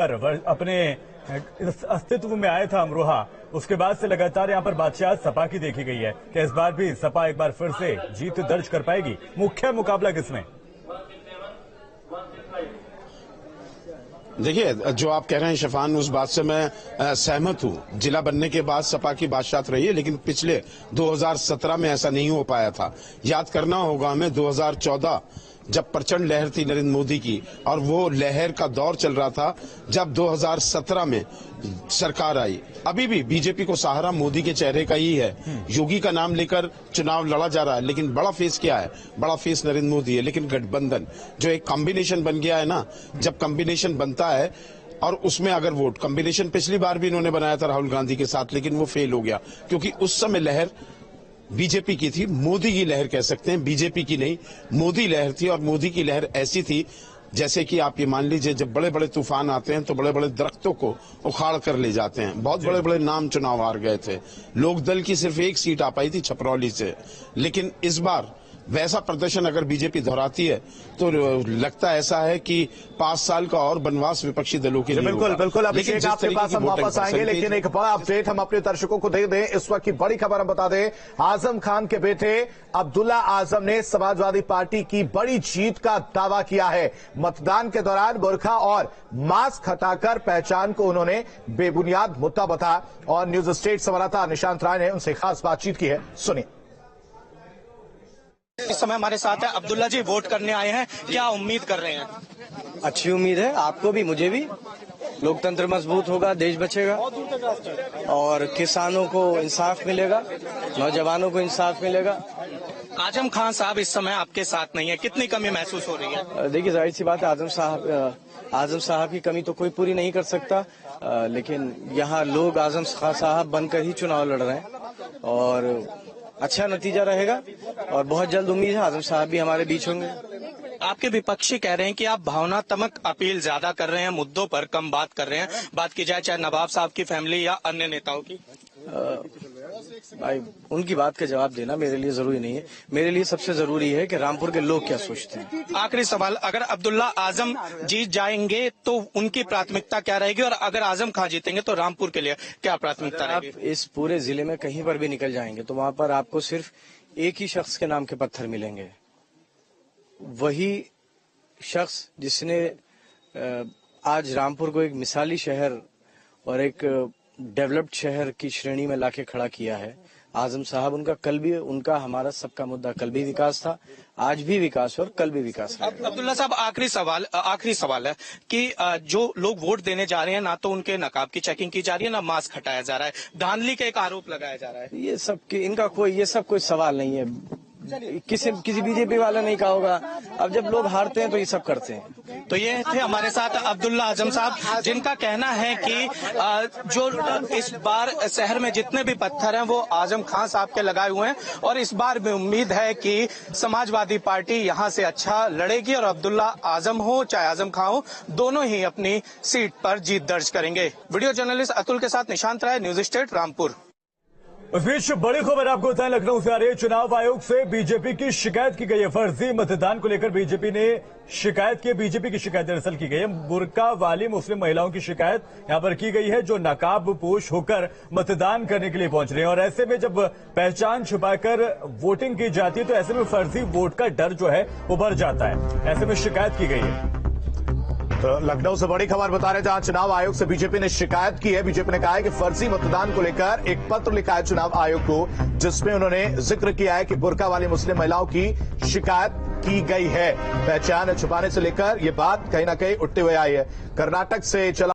अपने अस्तित्व में आया था अमरोहा, उसके बाद से लगातार यहां पर बादशाह सपा की देखी गई है कि इस बार भी सपा एक बार फिर से जीत दर्ज कर पाएगी। मुख्य मुकाबला किसमें? देखिए, जो आप कह रहे हैं शफान, उस बात से मैं सहमत हूं। जिला बनने के बाद सपा की बादशाहत रही है, लेकिन पिछले 2017 में ऐसा नहीं हो पाया था। याद करना होगा हमें 2014 जब प्रचंड लहर थी नरेंद्र मोदी की, और वो लहर का दौर चल रहा था जब 2017 में सरकार आई। अभी भी बीजेपी को सहारा मोदी के चेहरे का ही है। योगी का नाम लेकर चुनाव लड़ा जा रहा है, लेकिन बड़ा फेस क्या है? बड़ा फेस नरेंद्र मोदी है। लेकिन गठबंधन जो एक कॉम्बिनेशन बन गया है ना, जब कॉम्बिनेशन बनता है और उसमें अगर वोट, कॉम्बिनेशन पिछली बार भी इन्होंने बनाया था राहुल गांधी के साथ, लेकिन वो फेल हो गया क्योंकि उस समय लहर बीजेपी की थी। मोदी की लहर कह सकते हैं, बीजेपी की नहीं, मोदी लहर थी। और मोदी की लहर ऐसी थी जैसे कि आप ये मान लीजिए, जब बड़े बड़े तूफान आते हैं तो बड़े बड़े दरख्तों को उखाड़ कर ले जाते हैं। बहुत बड़े बड़े नाम चुनाव हार गए थे। लोकदल की सिर्फ एक सीट आ पाई थी छपरौली से। लेकिन इस बार वैसा प्रदर्शन अगर बीजेपी दोहराती है तो लगता ऐसा है कि 5 साल का और बनवास विपक्षी दलों के लिए बिल्कुल बिल्कुल। अभिषेक, आपके पास हम वापस आएंगे, लेकिन एक बड़ा अपडेट हम अपने दर्शकों को दे दें। इस वक्त की बड़ी खबर हम बता दें, आजम खान के बेटे अब्दुल्ला आजम ने समाजवादी पार्टी की बड़ी जीत का दावा किया है। मतदान के दौरान बुर्का और मास्क हटाकर पहचान को उन्होंने बेबुनियाद मुद्दा बताया और न्यूज स्टेट संवाददाता निशांत राय ने उनसे खास बातचीत की है। सुनिए। इस समय हमारे साथ है अब्दुल्ला जी, वोट करने आए हैं, क्या उम्मीद कर रहे हैं? अच्छी उम्मीद है, आपको भी मुझे भी। लोकतंत्र मजबूत होगा, देश बचेगा और किसानों को इंसाफ मिलेगा, नौजवानों को इंसाफ मिलेगा। आजम खान साहब इस समय आपके साथ नहीं है, कितनी कमी महसूस हो रही है? देखिए, जाहिर सी बात है, आजम साहब की कमी तो कोई पूरी नहीं कर सकता, लेकिन यहाँ लोग आजम साहब बनकर ही चुनाव लड़ रहे हैं और अच्छा नतीजा रहेगा और बहुत जल्द उम्मीद है आजम साहब भी हमारे बीच होंगे। आपके विपक्षी कह रहे हैं कि आप भावनात्मक अपील ज्यादा कर रहे हैं, मुद्दों पर कम बात कर रहे हैं। बात की जाए चाहे नवाब साहब की फैमिली या अन्य नेताओं की। भाई, उनकी बात का जवाब देना मेरे लिए जरूरी नहीं है। मेरे लिए सबसे जरूरी है कि रामपुर के लोग क्या सोचते हैं। आखिरी सवाल, अगर अब्दुल्ला आजम जीत जाएंगे तो उनकी प्राथमिकता क्या रहेगी, और अगर आजम खान जीतेंगे तो रामपुर के लिए क्या प्राथमिकता रहेगी? आप इस पूरे जिले में कहीं पर भी निकल जाएंगे तो वहां पर आपको सिर्फ एक ही शख्स के नाम के पत्थर मिलेंगे। वही शख्स जिसने आज रामपुर को एक मिसाली शहर और एक डेवलप्ड शहर की श्रेणी में लाके खड़ा किया है। आजम साहब, उनका कल भी, उनका हमारा सबका मुद्दा कल भी विकास था, आज भी विकास और कल भी विकास है। अब्दुल्ला साहब, आखिरी सवाल है कि जो लोग वोट देने जा रहे हैं, ना तो उनके नकाब की चेकिंग की जा रही है, ना मास्क हटाया जा रहा है, धांधली का एक आरोप लगाया जा रहा है। ये सब कोई सवाल नहीं है। किसी बीजेपी वाला नहीं कहा होगा। अब जब लोग हारते हैं तो ये सब करते हैं। तो ये थे हमारे साथ अब्दुल्ला आजम साहब, जिनका कहना है कि जो इस बार शहर में जितने भी पत्थर हैं वो आजम खान साहब के लगाए हुए हैं और इस बार भी उम्मीद है कि समाजवादी पार्टी यहां से अच्छा लड़ेगी और अब्दुल्ला आजम हो चाहे आजम खान हो, दोनों ही अपनी सीट पर जीत दर्ज करेंगे। वीडियो जर्नलिस्ट अतुल के साथ निशांत राय, न्यूज स्टेट, रामपुर। इस बीच बड़ी खबर आपको बताएं, लखनऊ से आ रही है। चुनाव आयोग से बीजेपी की शिकायत की गई है। फर्जी मतदान को लेकर बीजेपी ने शिकायत की। बीजेपी की शिकायत दरअसल की गई है, बुर्का वाली मुस्लिम महिलाओं की शिकायत यहां पर की गई है, जो नकाब पोश होकर मतदान करने के लिए पहुंच रहे हैं। और ऐसे में जब पहचान छुपाकर वोटिंग की जाती है तो ऐसे में फर्जी वोट का डर जो है वो बढ़ जाता है। ऐसे में शिकायत की गई है। तो लखनऊ से बड़ी खबर बता रहे, जहां चुनाव आयोग से बीजेपी ने शिकायत की है। बीजेपी ने कहा है कि फर्जी मतदान को लेकर एक पत्र लिखा है चुनाव आयोग को, जिसमें उन्होंने जिक्र किया है कि बुर्का वाली मुस्लिम महिलाओं की शिकायत की गई है। पहचान छुपाने से लेकर यह बात कहीं ना कहीं उठते हुए आई है। कर्नाटक से चला